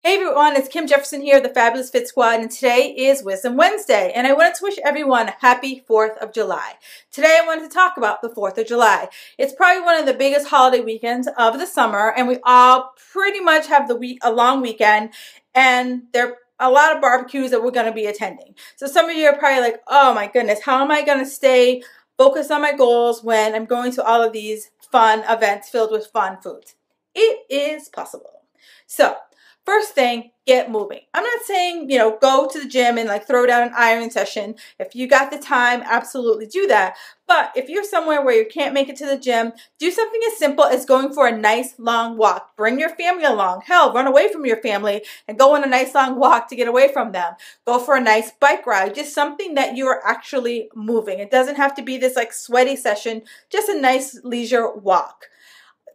Hey everyone, it's Kim Jefferson here, the Fabulous Fit Squad, and today is Wisdom Wednesday, and I wanted to wish everyone a happy 4th of July. Today I wanted to talk about the 4th of July. It's probably one of the biggest holiday weekends of the summer, and we all pretty much have a long weekend, and there are a lot of barbecues that we're going to be attending. So some of you are probably like, oh my goodness, how am I going to stay focused on my goals when I'm going to all of these fun events filled with fun foods? It is possible. So, first thing, get moving. I'm not saying, go to the gym and throw down an iron session. If you got the time, absolutely do that. But if you're somewhere where you can't make it to the gym, do something as simple as going for a nice long walk. Bring your family along. Hell, run away from your family and go on a nice long walk to get away from them. Go for a nice bike ride. Just something that you are actually moving. It doesn't have to be this sweaty session, just a nice leisure walk.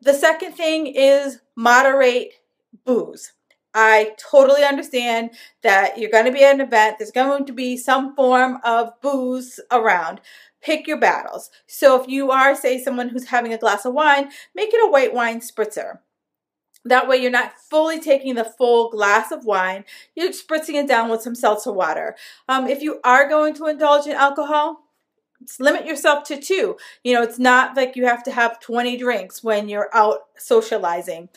The second thing is moderate booze. I totally understand that you're going to be at an event. There's going to be some form of booze around. Pick your battles. So if you are, say, someone who's having a glass of wine, make it a white wine spritzer. That way you're not fully taking the full glass of wine. You're spritzing it down with some seltzer water. If you are going to indulge in alcohol, limit yourself to 2. It's not like you have to have 20 drinks when you're out socializing.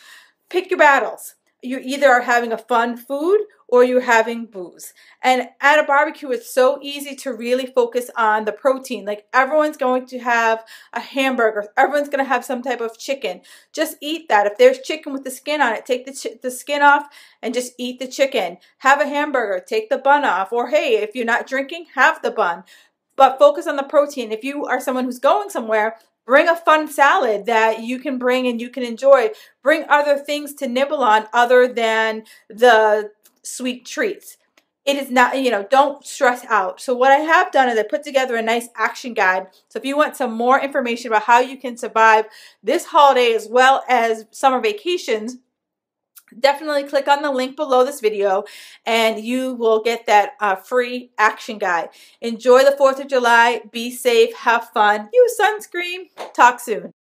Pick your battles. You either are having a fun food or you're having booze. And at a barbecue, it's so easy to really focus on the protein. Everyone's going to have a hamburger. Everyone's going to have some type of chicken. Just eat that. If there's chicken with the skin on it, take the skin off and just eat the chicken. Have a hamburger. Take the bun off. Or hey, if you're not drinking, have the bun. But focus on the protein. If you are someone who's going somewhere, bring a fun salad that you can bring and you can enjoy. Bring other things to nibble on other than the sweet treats. It is not, don't stress out. So what I have done is I put together a nice action guide. So if you want some more information about how you can survive this holiday as well as summer vacations, definitely click on the link below this video and you will get that free action guide. Enjoy the 4th of July. Be safe. Have fun. Use sunscreen. Talk soon.